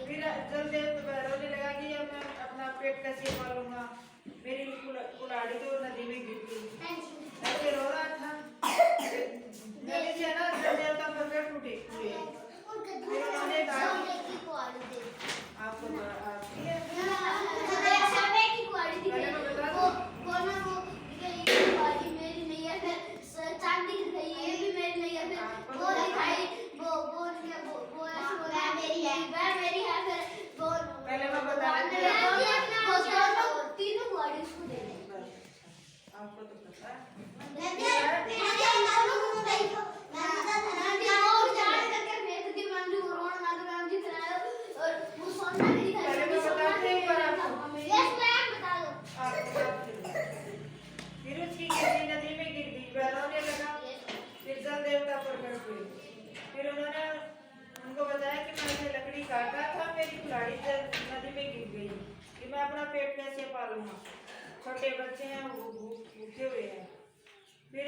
फिर जल देव तो रोने लगा कि अब मैं अपना पेट कैसे पालूंगा, मेरी कुल्हाड़ी तो नदी में गिर गई। ऐसे रो रहा था, नदी से ना जल देवता प्रकट हुए। फिर उन्होंने कहा आपको आपकी है पहले मैं बता दूं। पहले मैं बता दूं आपको तो पता है। पहले मैं बता दूं एक बार आपको। फिर उसकी गिरती नदी में गिर गई, वह रोने लगा। फिर जल देवता प्रकट हुए। फिर उन्होंने उनको बताया कि मैं ये लकड़ी काट रहा था, मेरी कुल्हाड़ी नदी में गिर गई, कि मैं अपना पेट कैसे पालूंगा, छोटे बच्चे हैं भूखे हुए हैं। फिर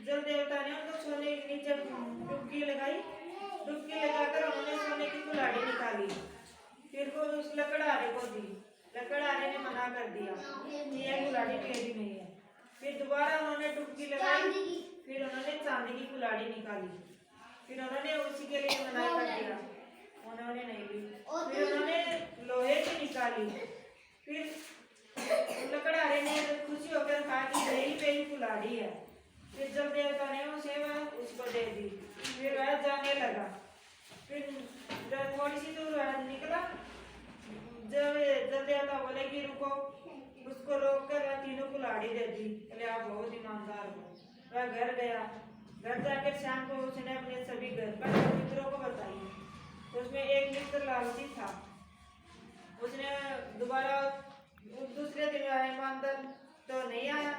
जल देवता ने उनको सोने के नीचे डुबकी लगाई। डुबकी लगाकर उन्होंने सोने की कुल्हाड़ी निकाली। फिर वो उस लकड़हारे को दी। लकड़हारे ने मना कर दिया कि यह कुल्हाड़ी मेरी नहीं है। फिर दोबारा उन्होंने डुबकी लगाई। फिर उन्होंने चांदी की कुल्हाड़ी निकाली। फिर उन्होंने उसी के लिए मना कर दिया, उन्होंने नहीं ली। फिर उन्होंने लोहे की निकाली। फिर लकड़हारे ने खुशी होकर कहा कि मेरी मेरी कुल्हाड़ी है। फिर जल देवता ने उसे वह उसको दे दी। फिर वह जाने लगा। फिर थोड़ी सी दूर निकला, जब जल देवता बोले कि रुको, उसको रोक कर वह तीनों कुल्हाड़ी दे दी। बोले आप बहुत ईमानदार हो। वह घर गया। घर जाकर शाम को उसने अपने सभी घर पर मित्रों को बताई। तो उसमें एक मित्र लालची था। उसने दोबारा दूसरे दिन ईमानदार तो नहीं आया,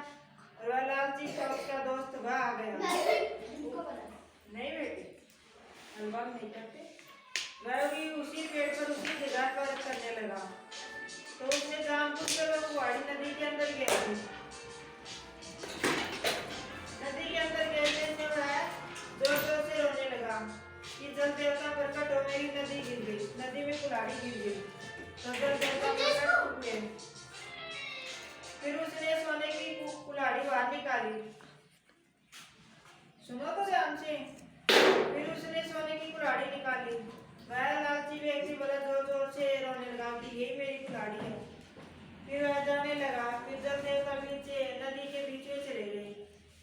और वह लालची था, उसका दोस्त वह आ गया। नहीं बेटे हलवा नहीं करते। वह भी उसी पेड़ पर उसी जगह पर करने लगा। तो उसने जानबूझकर वह कुल्हाड़ी नदी के अंदर गिरा दी। नदी के अंदर गिरने से वह जोर जोर से रोने लगा कि जल देवता प्रकट हो, मेरी नदी गिर गई, नदी में कुल्हाड़ी गिर गई। तो जल देवता प्रकट हुए। फिर उसने सोने की कुल्हाड़ी बाहर निकाली। सुनो तो ध्यान से। फिर उसने सोने की कुल्हाड़ी निकाली। वह लालची व्यक्ति बोला जोर जोर से रोने लगा कि यही मेरी कुल्हाड़ी है। फिर वह जाने लगा। फिर जल देवता नीचे नदी के बीच में चले गए।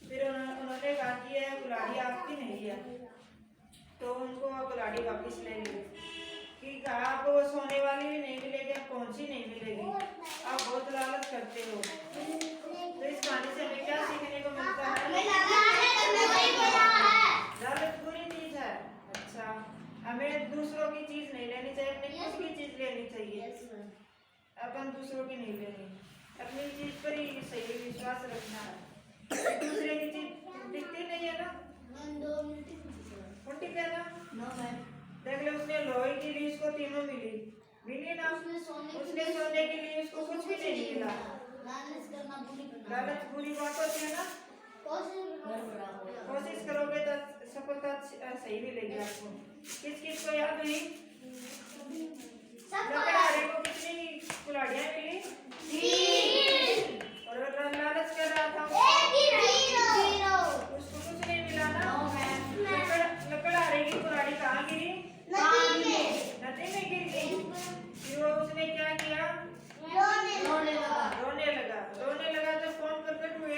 फिर उन्होंने कहा कि यह कुल्हाड़ी आपकी नहीं है। तो उनको वह कुल्हाड़ी वापस ले ली। कि कहा आपको वो सोने वाली भी नहीं मिलेगी, कौन सी नहीं मिलेगी, आप बहुत लालच करते हो। तो इस कहानी से हमें क्या सीखने को मिलता है? लालच बुरी चीज है। अच्छा, हमें दूसरों की चीज नहीं लेनी चाहिए, अपनी खुद की चीज लेनी चाहिए। अपन दूसरों की नहीं लेनी, अपनी चीज पर ही सही विश्वास रखना है। दूसरे की चीज दिखती नहीं है ना, उल्टी कहना देख ले। उसने लोहे की ली, उसको तीनों मिली ना। उसने सोने के लिए उसको कुछ भी नहीं मिला। लालच बुरी बात होती है ना। कोशिश करोगे तो सफलता सही मिलेगी आपको। किस किस को याद हुई? लकड़हारे को कितनी कुल्हाड़ियां मिली? 3। और लालच कर रहा था, उसको कुछ नहीं मिला ना। लकड़हारे की कुल्हाड़ी कहाँ गिरी? नदी में गिर गई। फिर उसने क्या किया? रोने लगा। तो कौन प्रकट हुए?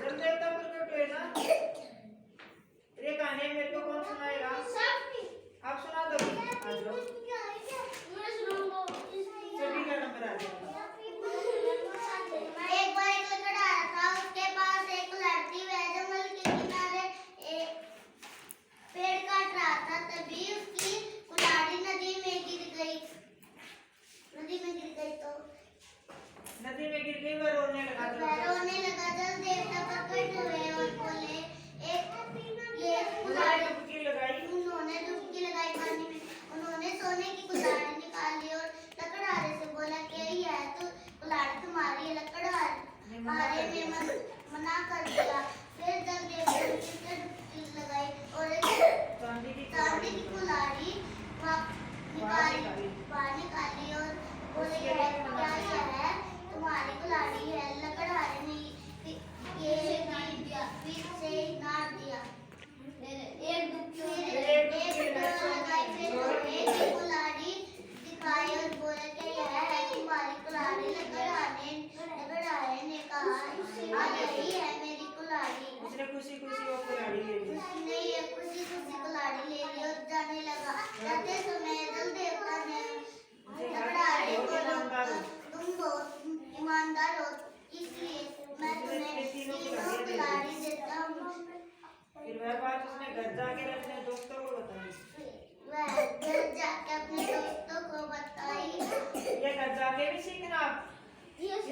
जल देवता प्रकट हुए ना। ये कहानी मेरे को कौन सुनाएगा? आप सुना दो। सभी का नंबर आ जाएगा। एक बार एक लकड़हारा था, उसके पास एक लड़की वह जंगल के किनारे एक पेड़ काट रहा था। तभी उसकी कुल्हाड़ी नदी में गिर गई। वह रोने लगा। जल देवता प्रकट हुए और बोले उन्होंने डुबकी लगाई पानी में। उन्होंने सोने की कुल्हाड़ी निकाली और लकड़हारे से बोला क्या ही है, तो कुल्हाड़ी तुम्हारी है। लकड़हारे ने मना कर दिया। फिर जल देवता ने फिर डुबकी लगाई और चांदी की कुल्हाड़ी निकाल उसने खुशी खुशी वो कुल्हाड़ी ले ली। उसने ये खुशी खुशी कुल्हाड़ी ले ली और जाने लगा। जाते समय जल देवता ने लकड़हारे को रोका, तुम बहुत ईमानदार हो, इसलिए मैं तुम्हें तीनों कुल्हाड़ी देता हूँ। फिर वह बात उसने घर जाकर अपने दोस्तों को बताई। वह घर जाके अपने दोस्तों को बताई। ये घर जाके भी सीखना आप। ये